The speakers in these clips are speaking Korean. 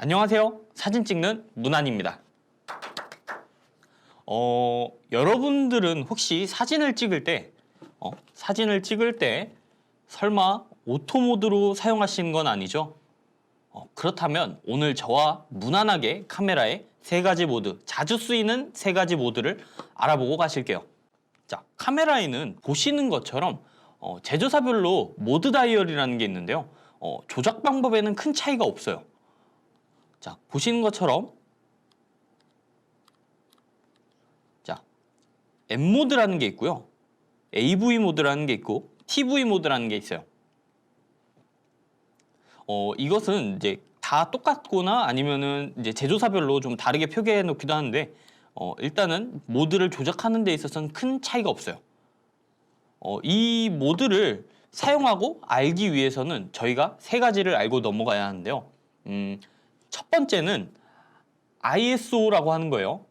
안녕하세요. 사진 찍는 문환입니다. 여러분들은 혹시 사진을 찍을 때 설마 오토 모드로 사용하시는 건 아니죠? 그렇다면 오늘 저와 무난하게 카메라의 세 가지 모드, 자주 쓰이는 세 가지 모드를 알아보고 가실게요. 자, 카메라에는 보시는 것처럼 제조사별로 모드 다이얼이라는 게 있는데요. 조작 방법에는 큰 차이가 없어요. 자, 보시는 것처럼 자, M 모드라는 게 있고요. AV 모드라는 게 있고 TV 모드라는 게 있어요. 이것은 이제 다 똑같거나 아니면은 이제 제조사별로 좀 다르게 표기해 놓기도 하는데 일단은 모드를 조작하는 데 있어서는 큰 차이가 없어요. 이 모드를 사용하고 알기 위해서는 저희가 세 가지를 알고 넘어가야 하는데요. 첫 번째는 ISO라고 하는 거예요.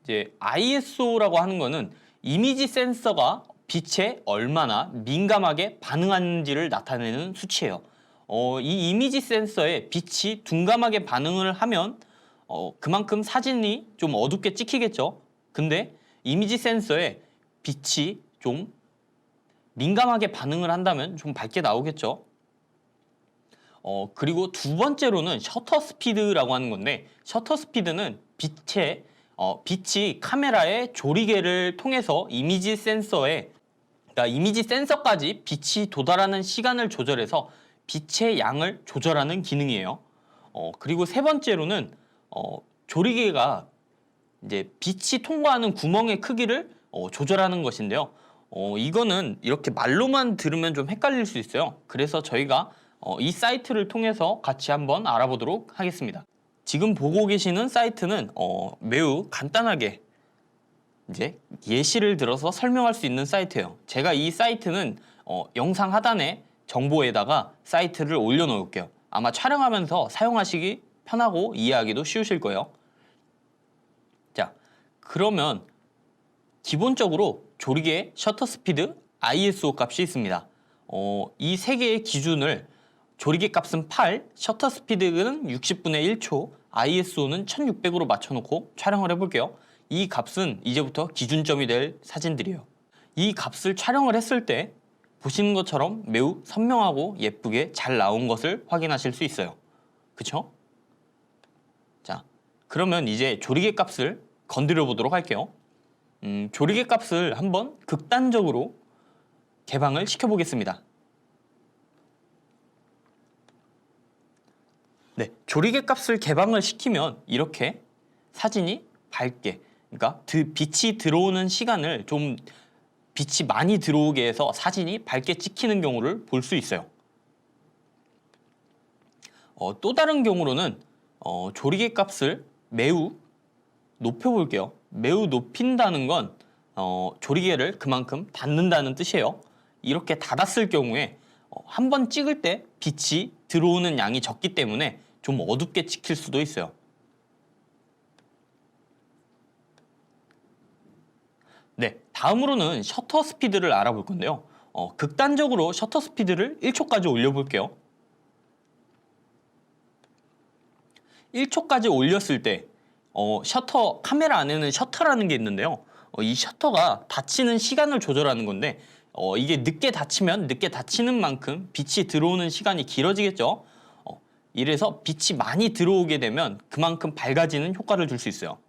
이제 ISO라고 하는 거는 이미지 센서가 빛에 얼마나 민감하게 반응하는지를 나타내는 수치예요. 이 이미지 센서에 빛이 둔감하게 반응을 하면 그만큼 사진이 좀 어둡게 찍히겠죠. 근데 이미지 센서에 빛이 좀 민감하게 반응을 한다면 좀 밝게 나오겠죠. 그리고 두 번째로는 셔터 스피드라고 하는 건데, 셔터 스피드는 빛이 카메라의 조리개를 통해서 이미지 센서에, 그러니까 이미지 센서까지 빛이 도달하는 시간을 조절해서 빛의 양을 조절하는 기능이에요. 그리고 세 번째로는 조리개가 이제 빛이 통과하는 구멍의 크기를 조절하는 것인데요. 이거는 이렇게 말로만 들으면 좀 헷갈릴 수 있어요. 그래서 저희가 이 사이트를 통해서 같이 한번 알아보도록 하겠습니다. 지금 보고 계시는 사이트는 매우 간단하게 이제 예시를 들어서 설명할 수 있는 사이트예요. 제가 이 사이트는 영상 하단에 정보에다가 사이트를 올려놓을게요. 아마 촬영하면서 사용하시기 편하고 이해하기도 쉬우실 거예요. 자, 그러면 기본적으로 조리개 셔터 스피드, ISO 값이 있습니다. 이 세 개의 기준을 조리개 값은 8, 셔터 스피드는 60분의 1초, ISO는 1600으로 맞춰놓고 촬영을 해볼게요. 이 값은 이제부터 기준점이 될 사진들이에요. 이 값을 촬영을 했을 때 보시는 것처럼 매우 선명하고 예쁘게 잘 나온 것을 확인하실 수 있어요. 그쵸? 자, 그러면 이제 조리개 값을 건드려 보도록 할게요. 조리개 값을 한번 극단적으로 개방을 시켜보겠습니다. 네, 조리개 값을 개방을 시키면 이렇게 사진이 밝게, 그러니까 빛이 들어오는 시간을 좀 빛이 많이 들어오게 해서 사진이 밝게 찍히는 경우를 볼 수 있어요. 또 다른 경우로는 조리개 값을 매우 높여볼게요. 매우 높인다는 건 조리개를 그만큼 닫는다는 뜻이에요. 이렇게 닫았을 경우에 한번 찍을 때 빛이 들어오는 양이 적기 때문에 좀 어둡게 찍힐 수도 있어요. 네, 다음으로는 셔터 스피드를 알아볼 건데요. 극단적으로 셔터 스피드를 1초까지 올려볼게요. 1초까지 올렸을 때 카메라 안에는 셔터라는 게 있는데요. 이 셔터가 닫히는 시간을 조절하는 건데 이게 늦게 닫히면 늦게 닫히는 만큼 빛이 들어오는 시간이 길어지겠죠. 이래서 빛이 많이 들어오게 되면 그만큼 밝아지는 효과를 줄 수 있어요.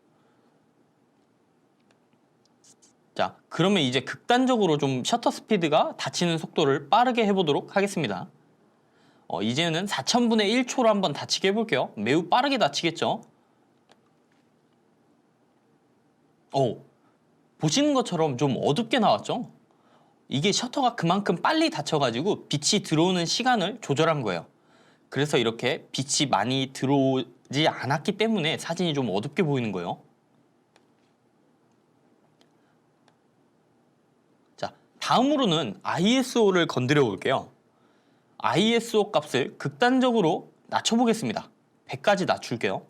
자, 그러면 이제 극단적으로 좀 셔터 스피드가 닫히는 속도를 빠르게 해보도록 하겠습니다. 이제는 4000분의 1초로 한번 닫히게 해볼게요. 매우 빠르게 닫히겠죠. 보시는 것처럼 좀 어둡게 나왔죠? 이게 셔터가 그만큼 빨리 닫혀가지고 빛이 들어오는 시간을 조절한 거예요. 그래서 이렇게 빛이 많이 들어오지 않았기 때문에 사진이 좀 어둡게 보이는 거예요. 자, 다음으로는 ISO를 건드려 볼게요. ISO 값을 극단적으로 낮춰보겠습니다. 100까지 낮출게요.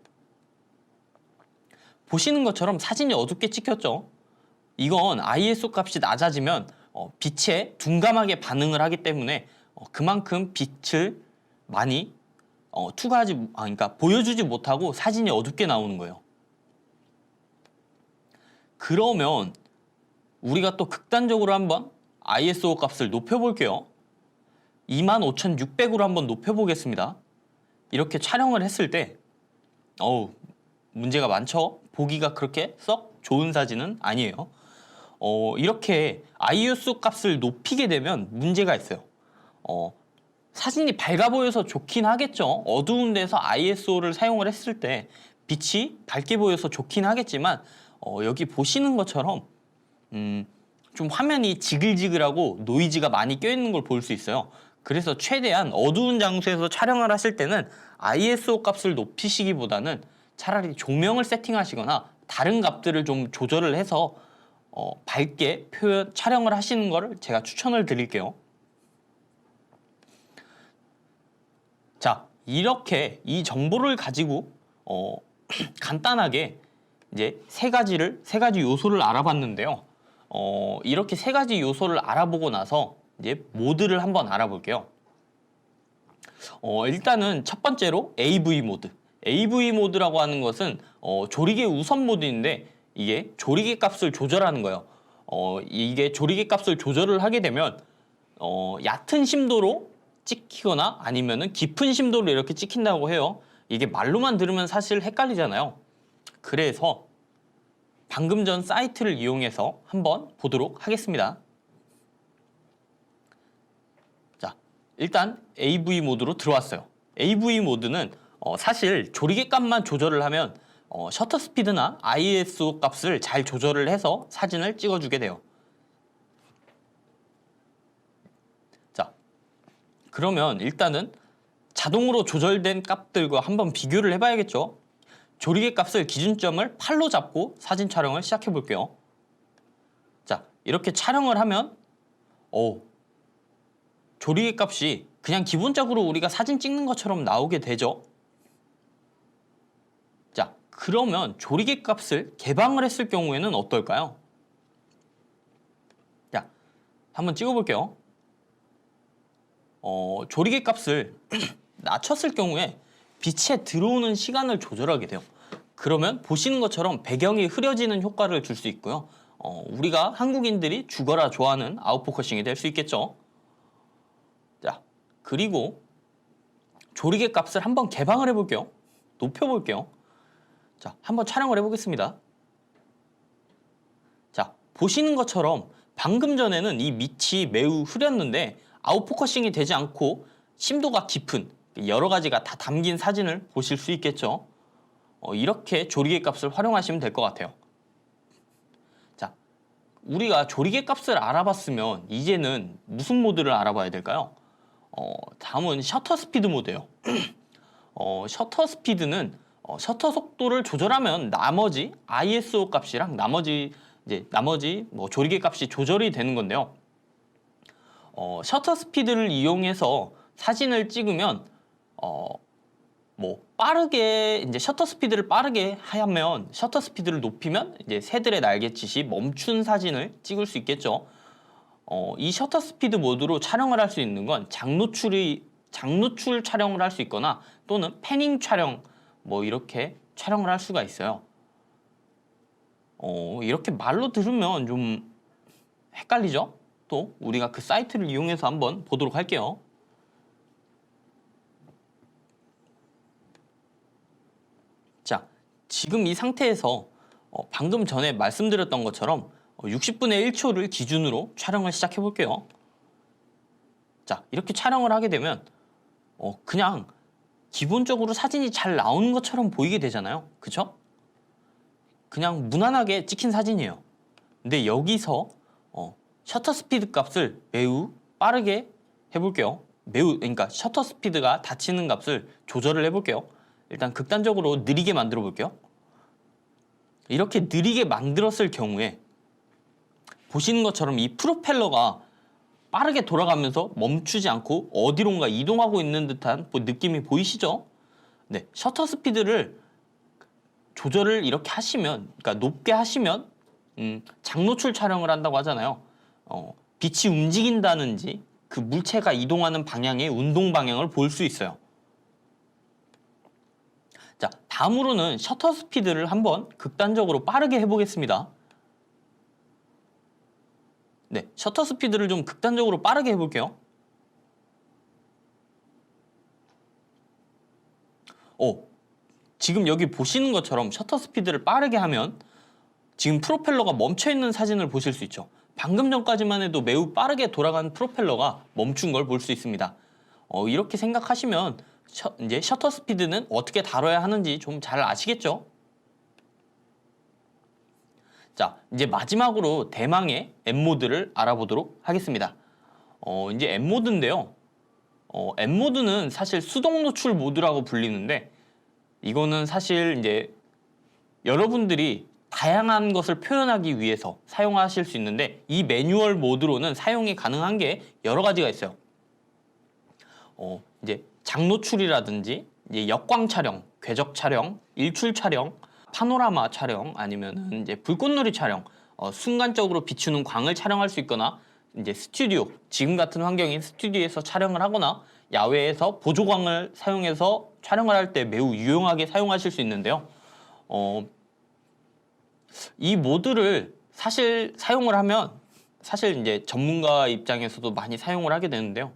보시는 것처럼 사진이 어둡게 찍혔죠? 이건 ISO 값이 낮아지면 빛에 둔감하게 반응을 하기 때문에 그만큼 빛을 많이 그러니까 보여주지 못하고 사진이 어둡게 나오는 거예요. 그러면 우리가 또 극단적으로 한번 ISO 값을 높여볼게요. 25,600으로 한번 높여보겠습니다. 이렇게 촬영을 했을 때 문제가 많죠? 보기가 그렇게 썩 좋은 사진은 아니에요. 이렇게 ISO 값을 높이게 되면 문제가 있어요. 사진이 밝아 보여서 좋긴 하겠죠. 어두운 데서 ISO를 사용을 했을 때 빛이 밝게 보여서 좋긴 하겠지만 여기 보시는 것처럼 좀 화면이 지글지글하고 노이즈가 많이 껴있는 걸 볼 수 있어요. 그래서 최대한 어두운 장소에서 촬영을 하실 때는 ISO 값을 높이시기보다는 차라리 조명을 세팅하시거나 다른 값들을 좀 조절을 해서 밝게 촬영을 하시는 거를 제가 추천을 드릴게요. 자, 이렇게 이 정보를 가지고 간단하게 이제 세 가지 요소를 알아봤는데요. 이렇게 세 가지 요소를 알아보고 나서 이제 모드를 한번 알아볼게요. 일단은 첫 번째로 AV 모드. AV 모드라고 하는 것은 조리개 우선 모드인데 이게 조리개 값을 조절하는 거예요. 이게 조리개 값을 조절을 하게 되면 얕은 심도로 찍히거나 아니면은 깊은 심도로 이렇게 찍힌다고 해요. 이게 말로만 들으면 사실 헷갈리잖아요. 그래서 방금 전 사이트를 이용해서 한번 보도록 하겠습니다. 자, 일단 AV 모드로 들어왔어요. AV 모드는 사실 조리개 값만 조절을 하면 셔터 스피드나 ISO 값을 잘 조절을 해서 사진을 찍어주게 돼요. 자, 그러면 일단은 자동으로 조절된 값들과 한번 비교를 해봐야겠죠. 조리개 값을 기준점을 8로 잡고 사진 촬영을 시작해 볼게요. 자, 이렇게 촬영을 하면 조리개 값이 그냥 기본적으로 우리가 사진 찍는 것처럼 나오게 되죠. 자, 그러면 조리개 값을 개방을 했을 경우에는 어떨까요? 자, 한번 찍어볼게요. 조리개 값을 낮췄을 경우에 빛에 들어오는 시간을 조절하게 돼요. 그러면 보시는 것처럼 배경이 흐려지는 효과를 줄 수 있고요. 우리가 한국인들이 죽어라 좋아하는 아웃포커싱이 될 수 있겠죠. 자, 그리고 조리개 값을 한번 개방을 해볼게요. 높여볼게요. 자, 한번 촬영을 해보겠습니다. 자, 보시는 것처럼 방금 전에는 이 밑이 매우 흐렸는데 아웃포커싱이 되지 않고 심도가 깊은 여러 가지가 다 담긴 사진을 보실 수 있겠죠. 이렇게 조리개 값을 활용하시면 될 것 같아요. 자, 우리가 조리개 값을 알아봤으면 이제는 무슨 모드를 알아봐야 될까요? 다음은 셔터 스피드 모드예요. 셔터 스피드는 셔터 속도를 조절하면 나머지 ISO 값이랑 나머지 뭐 조리개 값이 조절이 되는 건데요. 셔터 스피드를 이용해서 사진을 찍으면 뭐 빠르게 이제 셔터 스피드를 빠르게 하면 셔터 스피드를 높이면 이제 새들의 날갯짓이 멈춘 사진을 찍을 수 있겠죠. 이 셔터 스피드 모드로 촬영을 할 수 있는 건 장노출 촬영을 할 수 있거나 또는 패닝 촬영 뭐 이렇게 촬영을 할 수가 있어요. 이렇게 말로 들으면 좀 헷갈리죠? 또 우리가 그 사이트를 이용해서 한번 보도록 할게요. 자, 지금 이 상태에서 방금 전에 말씀드렸던 것처럼 60분의 1초를 기준으로 촬영을 시작해 볼게요. 자, 이렇게 촬영을 하게 되면 그냥 기본적으로 사진이 잘 나오는 것처럼 보이게 되잖아요. 그쵸? 그냥 무난하게 찍힌 사진이에요. 근데 여기서 셔터 스피드 값을 매우 빠르게 해볼게요. 그러니까 셔터 스피드가 닫히는 값을 조절을 해볼게요. 일단 극단적으로 느리게 만들어 볼게요. 이렇게 느리게 만들었을 경우에 보시는 것처럼 이 프로펠러가 빠르게 돌아가면서 멈추지 않고 어디론가 이동하고 있는 듯한 느낌이 보이시죠? 네, 셔터 스피드를 조절을 이렇게 하시면, 그러니까 높게 하시면 장노출 촬영을 한다고 하잖아요. 빛이 움직인다든지 그 물체가 이동하는 방향의 운동 방향을 볼 수 있어요. 다음으로는 셔터 스피드를 한번 극단적으로 빠르게 해보겠습니다. 네, 셔터 스피드를 좀 극단적으로 빠르게 해볼게요. 지금 여기 보시는 것처럼 셔터 스피드를 빠르게 하면 지금 프로펠러가 멈춰있는 사진을 보실 수 있죠. 방금 전까지만 해도 매우 빠르게 돌아간 프로펠러가 멈춘 걸 볼 수 있습니다. 이렇게 생각하시면 이제 셔터 스피드는 어떻게 다뤄야 하는지 좀 잘 아시겠죠? 자, 이제 마지막으로 대망의 M모드를 알아보도록 하겠습니다. 이제 M모드인데요. M모드는 사실 수동 노출 모드라고 불리는데 이거는 사실 이제 여러분들이 다양한 것을 표현하기 위해서 사용하실 수 있는데 이 매뉴얼 모드로는 사용이 가능한 게 여러 가지가 있어요. 이제 장노출이라든지 이제 역광 촬영, 궤적 촬영, 일출 촬영, 파노라마 촬영 아니면은 이제 불꽃놀이 촬영, 순간적으로 비추는 광을 촬영할 수 있거나 이제 스튜디오, 지금 같은 환경인 스튜디오에서 촬영을 하거나 야외에서 보조광을 사용해서 촬영을 할 때 매우 유용하게 사용하실 수 있는데요. 이 모드를 사실 사용을 하면 사실 이제 전문가 입장에서도 많이 사용을 하게 되는데요.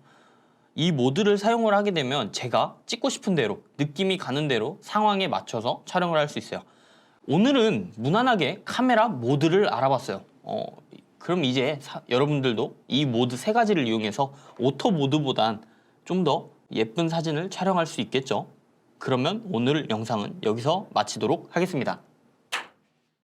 이 모드를 사용을 하게 되면 제가 찍고 싶은 대로 느낌이 가는 대로 상황에 맞춰서 촬영을 할 수 있어요. 오늘은 무난하게 카메라 모드를 알아봤어요. 그럼 이제 여러분들도 이 모드 세 가지를 이용해서 오토 모드보단 좀 더 예쁜 사진을 촬영할 수 있겠죠. 그러면 오늘 영상은 여기서 마치도록 하겠습니다.